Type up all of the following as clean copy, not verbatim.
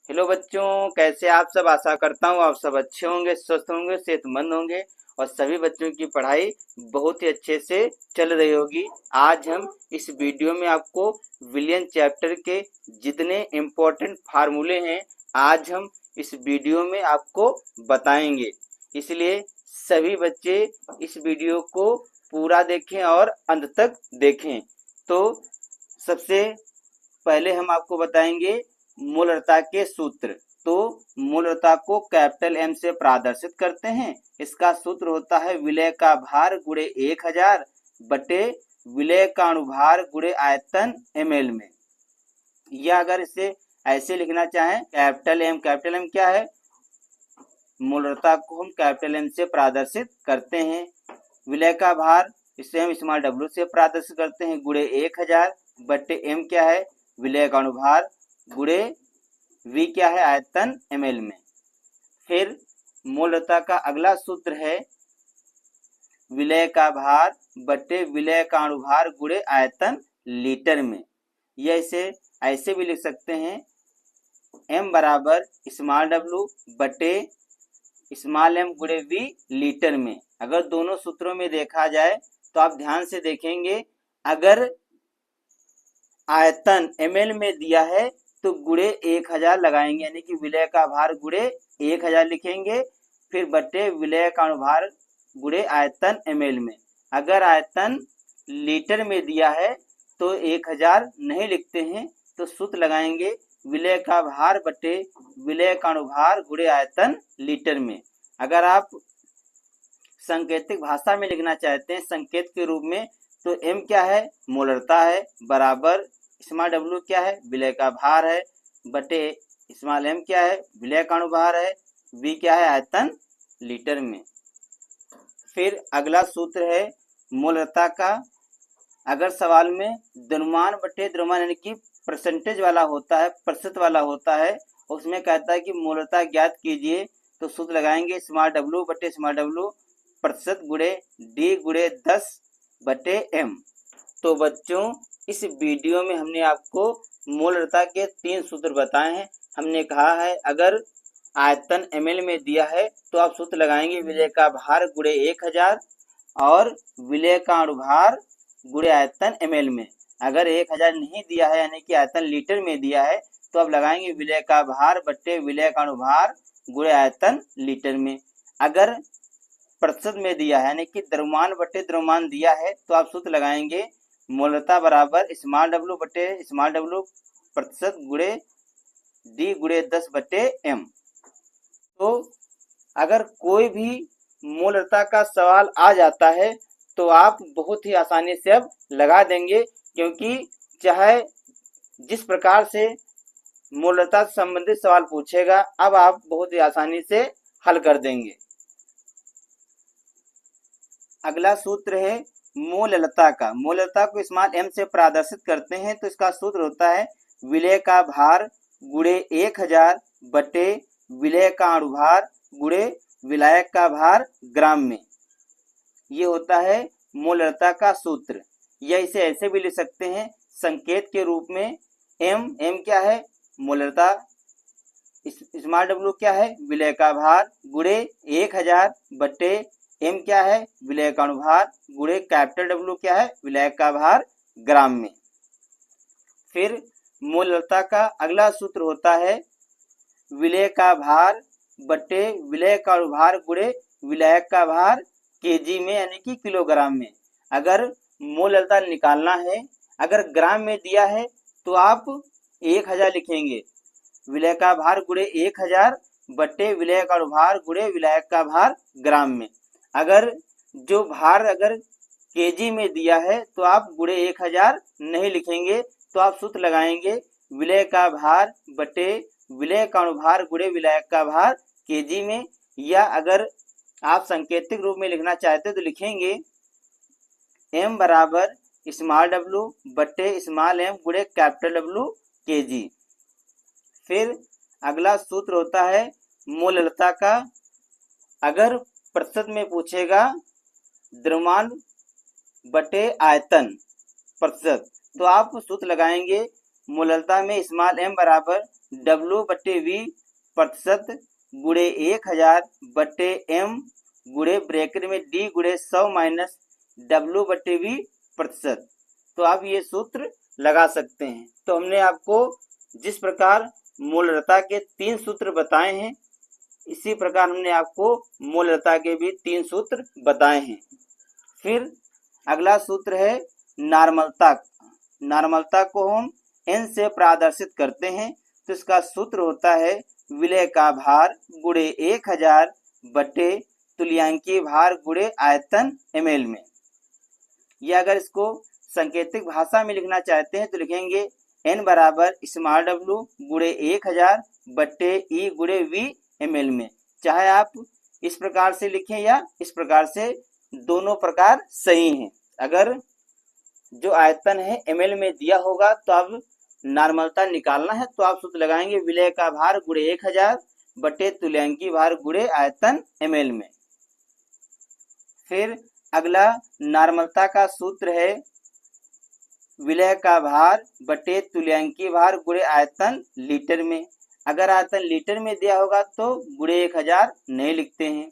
Hello बच्चों, कैसे आप सब। आशा करता हूँ आप सब अच्छे होंगे, स्वस्थ होंगे, सेहतमंद होंगे और सभी बच्चों की पढ़ाई बहुत ही अच्छे से चल रही होगी। आज हम इस वीडियो में आपको विलियन चैप्टर के जितने इम्पोर्टेंट फार्मूले हैं आज हम इस वीडियो में आपको बताएंगे। इसलिए सभी बच्चे इस वीडियो को पूरा देखें और अंत तक देखें। तो सबसे पहले हम आपको बताएंगे मूलरता के सूत्र। तो मूलरता को कैपिटल एम से प्रदर्शित करते हैं। इसका सूत्र होता है विलय का भार गुणे 1000 बटे विलय का अनुभार गुणे आयतन ml में। या अगर इसे ऐसे लिखना चाहें कैपिटल एम क्या है, मूलरता को हम कैपिटल एम से प्रदर्शित करते हैं। विलय का भार इसे हम स्मॉल डब्ल्यू से प्रदर्शित करते हैं गुणे 1000 बटे एम क्या है, विलय का अनुभार गुणे वी क्या है, आयतन ml में। फिर मूलरता का अगला सूत्र है विलय का भार बटे विलय का अनुभार गुणे आयतन लीटर में। यह इसे ऐसे भी लिख सकते हैं m बराबर स्मॉल डब्ल्यू बटे स्मॉल एम गुणे वी लीटर में। अगर दोनों सूत्रों में देखा जाए तो आप ध्यान से देखेंगे, अगर आयतन ml में दिया है तो गुणे 1000 लगाएंगे, यानी कि विलय का भार गुणे 1000 लिखेंगे, फिर बटे विलय का अनुभार गुणे आयतन ml में। अगर आयतन लीटर में दिया है तो 1000 नहीं लिखते हैं, तो सूत्र लगाएंगे विलय का भार बटे विलय का अनुभार गुणे आयतन लीटर में। अगर आप सांकेतिक भाषा में लिखना चाहते हैं संकेत के रूप में, तो m क्या है, मोलरता है, बराबर स्मॉल डब्ल्यू क्या है, विलय का भार है, बटे स्मॉल m क्या है, विलय का अनुभार है, v क्या है, आयतन लीटर में। फिर अगला सूत्र है मोलरता का। अगर सवाल में द्रव्यमान बटे द्रव्यमान यानी कि परसेंटेज वाला होता है, प्रतिशत वाला होता है, उसमें कहता है कि मोलरता ज्ञात कीजिए, तो सूत्र लगाएंगे स्मॉल डब्ल्यू बटे स्मॉल डब्ल्यू प्रतिशत गुणे डी गुणे 10 बटे एम। तो बच्चों इस वीडियो में हमने आपको मोलरता के 3 सूत्र बताए हैं। हमने कहा है अगर आयतन ml में दिया है तो आप सूत्र लगाएंगे विलय का भार गुणे 1000 और विलय का अनुभार गुणे आयतन ml में। अगर 1000 नहीं दिया है यानी कि आयतन लीटर में दिया है तो आप लगाएंगे विलय का भार बटे विलय का अनुभार गुणे आयतन लीटर में। अगर प्रतिशत में दिया है यानी कि द्रव्यमान बटे द्रव्यमान दिया है तो आप सूत्र लगाएंगे मोलरता बराबर स्मॉल डब्ल्यू बटे स्मॉल डब्ल्यू प्रतिशत गुणे डी गुणे 10 बटे एम। तो अगर कोई भी मोलरता का सवाल आ जाता है तो आप बहुत ही आसानी से अब लगा देंगे, क्योंकि चाहे जिस प्रकार से मोलरता से संबंधित सवाल पूछेगा अब आप बहुत ही आसानी से हल कर देंगे। अगला सूत्र है मोललता का। मोललता को स्मॉल m से प्रदर्शित करते हैं तो इसका सूत्र होता है विलय का भार गुणे 1000 बटे विलय का अनुभार गुणे विलायक का भार ग्राम में। ये होता है मोललता का सूत्र। या इसे ऐसे भी लिख सकते हैं संकेत के रूप में m क्या है, मोललता, स्मॉल डब्ल्यू क्या है, विलय का भार गुणे 1000 बटे m क्या है, विलय का अनुभार गुणे कैपिटल डब्ल्यू क्या है, विलय का भार ग्राम में। फिर मोलरता का अगला सूत्र होता है विलय का भार बटे विलय का अनुभार गुणे विलायक का भार केजी में यानी कि किलोग्राम में। अगर मोलरता निकालना है, अगर ग्राम में दिया है तो आप 1000 लिखेंगे, विलय का भार गुणे 1000 बटे विलय का अनुभार गुणे विलायक का भार ग्राम में। अगर जो भार अगर केजी में दिया है तो आप गुणे 1000 नहीं लिखेंगे, तो आप सूत्र लगाएंगे विलय का भार बटे विलय का अनुभार गुणे विलायक का भार केजी में। या अगर आप सांकेतिक रूप में लिखना चाहते तो लिखेंगे m बराबर स्मॉल डब्ल्यू बटे स्मॉल m गुणे कैपिटल डब्ल्यू केजी। फिर अगला सूत्र होता है मोलरता का। अगर प्रतिशत में पूछेगा द्रव्यमान बटे आयतन प्रतिशत, तो आप सूत्र लगाएंगे मोलरता में स्मॉल m बराबर W बटे V प्रतिशत गुणे 1000 बटे M गुणे ब्रैकेट में D गुणे 100 माइनस W बटे V प्रतिशत। तो आप ये सूत्र लगा सकते हैं। तो हमने आपको जिस प्रकार मूलरता के 3 सूत्र बताए हैं, इसी प्रकार हमने आपको मूलरता के भी 3 सूत्र बताए हैं। फिर अगला सूत्र है नॉर्मलता। नॉर्मलता को हम n से प्रदर्शित करते हैं। तो इसका सूत्र होता है विलय का भार गुणे 1000 बटे तुल्यांकीय भार गुणे आयतन ml में। या अगर इसको सांकेतिक भाषा में लिखना चाहते हैं तो लिखेंगे n बराबर स्मॉल w गुणे 1000 बटे E गुणे V ml में। चाहे आप इस प्रकार से लिखें या इस प्रकार से, दोनों प्रकार सही हैं। अगर जो आयतन है ml में दिया होगा तो अब नॉर्मलता निकालना है तो आप सूत्र लगाएंगे विलय का भार गुणे 1000 बटे तुल्यांकीय भार गुणे आयतन ml में। फिर अगला नॉर्मलता का सूत्र है विलय का भार बटे तुल्यांकीय भार गुणे आयतन लीटर में। अगर आयतन लीटर में दिया होगा तो गुणे 1000 नहीं लिखते हैं।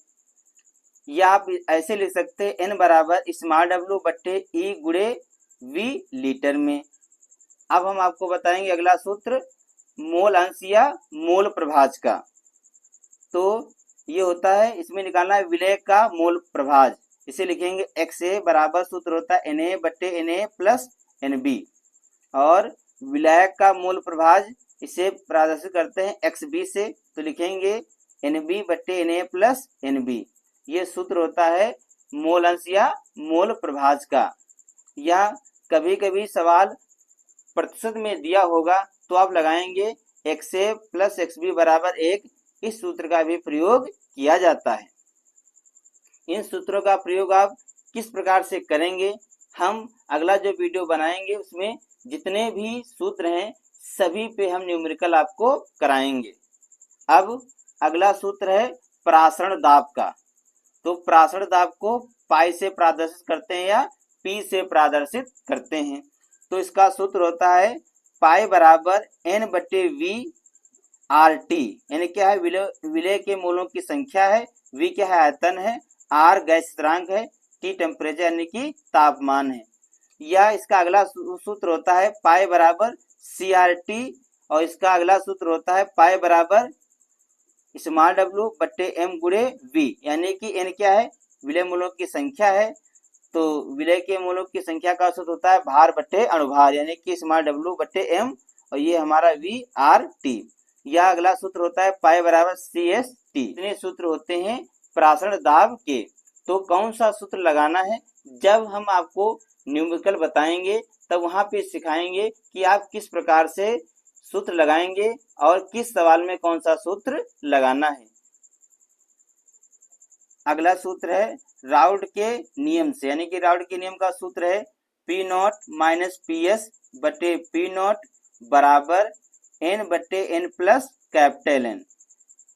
या आप ऐसे लिख सकते हैं n बराबर स्मॉल w बटे E गुणे V लीटर में। अब हम आपको बताएंगे अगला सूत्र मोल अंश या मोल प्रभाज का। तो ये होता है, इसमें निकालना है विलय का मोल प्रभाज। इसे लिखेंगे XA बराबर सूत्र होता है Na बटे Na प्लस Nb। और विलायक का मोल प्रभाज इसे प्रदर्शित करते हैं XB से, तो लिखेंगे Nb बटे Na प्लस Nb। ये सूत्र होता है मोल अंश या मोल प्रभाज का। या कभी कभी सवाल प्रतिशत में दिया होगा तो आप लगाएंगे XA प्लस XB बराबर 1। इस सूत्र का भी प्रयोग किया जाता है। इन सूत्रों का प्रयोग आप किस प्रकार से करेंगे, हम अगला जो वीडियो बनाएंगे उसमें जितने भी सूत्र हैं सभी पे हम न्यूमेरिकल आपको कराएंगे। अब अगला सूत्र है प्रासरण दाब का। तो प्रासरण दाब को पाई से प्रदर्शित करते हैं या P से प्रदर्शित करते हैं। तो इसका सूत्र होता है पाई बराबर N बटे V RT। यानी क्या है, विलय के मोलों की संख्या है, V क्या है, आयतन है, R गैस स्थिरांक है, T टेम्परेचर यानी कि तापमान है। या इसका अगला सूत्र होता है पाई बराबर CRT। और इसका अगला सूत्र होता है पाई बराबर स्मॉल w बटे m गुणे V। यानी कि n क्या है, विलय मूलों की संख्या है। तो विलय के मूलों की संख्या का सूत्र होता है भार बटे अनुभार, यानी कि स्मॉल w बटे m, और ये हमारा V RT। या अगला सूत्र होता है पाई बराबर CST। इतने सूत्र होते हैं प्रासरण दाब के। तो कौन सा सूत्र लगाना है, जब हम आपको न्यूमेरिकल बताएंगे तब वहां पे सिखाएंगे कि आप किस प्रकार से सूत्र लगाएंगे और किस सवाल में कौन सा सूत्र लगाना है। अगला सूत्र है राउड के नियम से। यानी कि राउड के नियम का सूत्र है P नॉट माइनस PS बटे P नॉट बराबर N बटे N प्लस कैपिटल N।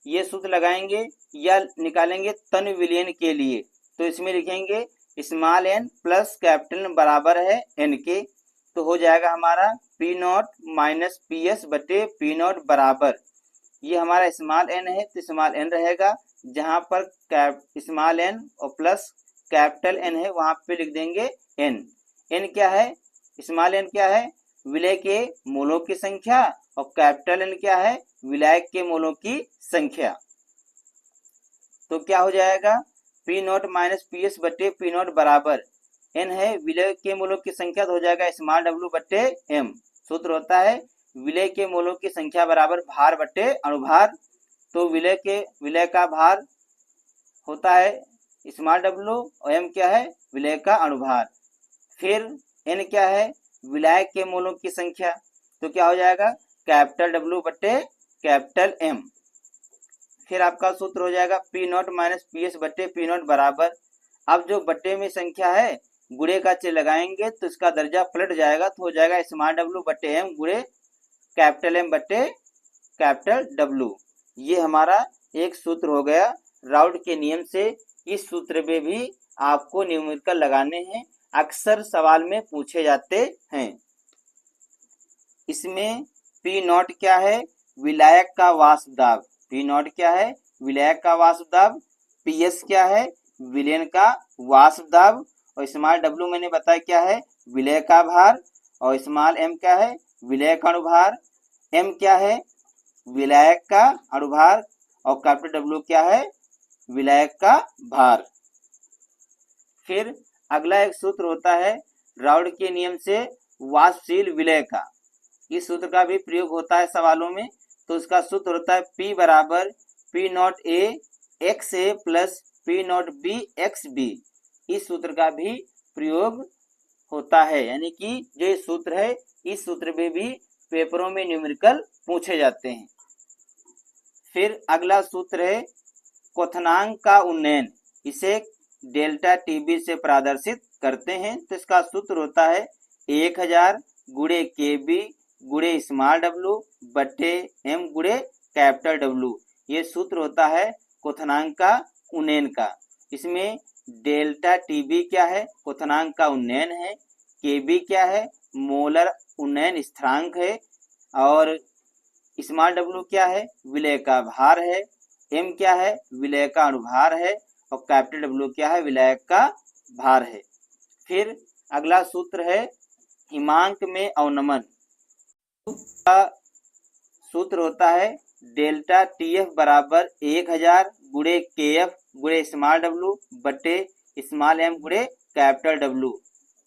ये सूत्र लगाएंगे या निकालेंगे तन विलयन के लिए। तो इसमें लिखेंगे small n plus capital N बराबर है n के। तो हो जाएगा हमारा P नॉट माइनस PS बटे P नॉट बराबर, ये हमारा स्मॉल n है तो स्मॉल n रहेगा, जहां पर स्मॉल n और प्लस कैपिटल N है वहां पे लिख देंगे n। n क्या है, स्मॉल n क्या है, विलय के मोलों की संख्या, और कैपिटल N क्या है, विलायक के मोलों की संख्या। तो क्या हो जाएगा, P नॉट माइनस PS बटे P नॉट बराबर n है विलय के मोलों की संख्या, तो हो जाएगा स्मॉल w बटे m। सूत्र होता है विलय के मोलों की संख्या बराबर भार बटे अनुभार। तो विलय का भार होता है स्मॉल w और m क्या है, विलय का अनुभार। फिर n क्या है, विलायक के मोलों की संख्या। तो क्या हो जाएगा कैपिटल W बटे कैपिटल M। फिर आपका सूत्र हो जाएगा P नॉट माइनस PS बटे P नॉट बराबर, अब जो बटे में संख्या है गुणे का चिन्ह लगाएंगे तो इसका दर्जा पलट जाएगा, तो हो जाएगा स्मॉल W बटे M गुणे कैपिटल M बटे कैपिटल W। ये हमारा एक सूत्र हो गया राउड के नियम से। इस सूत्र में भी आपको न्यूमेरिकल लगाने हैं, अक्सर सवाल में पूछे जाते हैं। इसमें P नॉट क्या है, विलायक का वाष्प दाब, पी नॉट क्या है, विलायक का वाष्प दाब, पी एस क्या है, विलयन का वाष्प दाब, और स्मॉल डब्ल्यू मैंने बताया क्या है, विलय का भार, और स्मॉल एम क्या है, विलय का अनुभार, एम क्या है, विलायक का अनुभार, और कैपिटल डब्ल्यू क्या है, विलायक का भार। फिर अगला एक सूत्र होता है राउड के नियम से वाष्पशील विलय का, इस सूत्र का भी प्रयोग होता है सवालों में। तो उसका सूत्र होता है P बराबर P naught A X A plus P naught B X B, इस सूत्र का भी प्रयोग होता है, यानी कि जो ये सूत्र है इस सूत्र में भी पेपरों में न्यूमेरिकल पूछे जाते हैं। फिर अगला सूत्र है क्वथनांक का उन्नयन, इसे डेल्टा टीबी से प्रदर्शित करते हैं। तो इसका सूत्र होता है 1000 गुणे के बी गुणे स्मॉल डब्ल्यू बटे एम गुणे कैपिटल डब्ल्यू, ये सूत्र होता है क्वथनांक का उन्नयन का। इसमें डेल्टा टीबी क्या है, क्वथनांक का उन्नयन है, केबी क्या है, मोलर उन्नयन स्थिरांक है, और स्मॉल डब्ल्यू क्या है, विलय का भार है, एम क्या है, विलय का अनुभार है, और कैपिटल डब्ल्यू क्या है, विलायक का भार है। फिर अगला सूत्र है हिमांक में अवनमन का सूत्र होता है डेल्टा टीएफ बराबर 1000 गुणे केएफ गुणे स्मॉल डब्ल्यू बटे स्मॉल एम गुणे कैपिटल डब्ल्यू।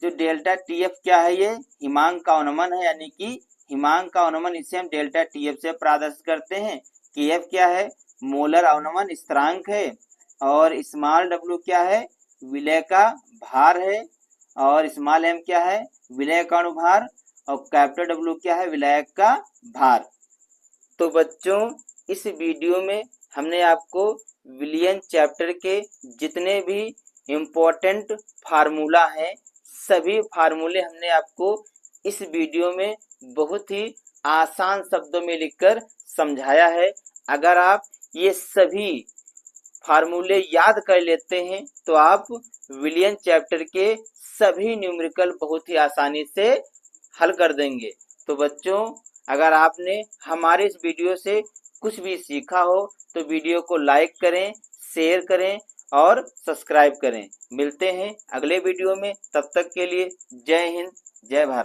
जो डेल्टा टीएफ क्या है, ये हिमांक का अवनमन है, यानी कि हिमांक का अवनमन इसे हम डेल्टा टीएफ से प्रदर्शित करते हैं। केएफ क्या है, मोलर अवनमन स्थिरांक है, और स्मॉल डब्ल्यू क्या है, विलय का भार है, और स्मॉल एम क्या है, विलय का अनुभार, और कैपिटल डब्ल्यू क्या है, विलायक का भार। तो बच्चों इस वीडियो में हमने आपको विलियन चैप्टर के जितने भी इम्पोर्टेंट फार्मूला हैं सभी फार्मूले हमने आपको इस वीडियो में बहुत ही आसान शब्दों में लिखकर समझाया है। अगर आप ये सभी फार्मूले याद कर लेते हैं तो आप विलियन चैप्टर के सभी न्यूमेरिकल बहुत ही आसानी से हल कर देंगे। तो बच्चों अगर आपने हमारे इस वीडियो से कुछ भी सीखा हो तो वीडियो को लाइक करें, शेयर करें और सब्सक्राइब करें। मिलते हैं अगले वीडियो में, तब तक के लिए जय हिंद, जय भारत।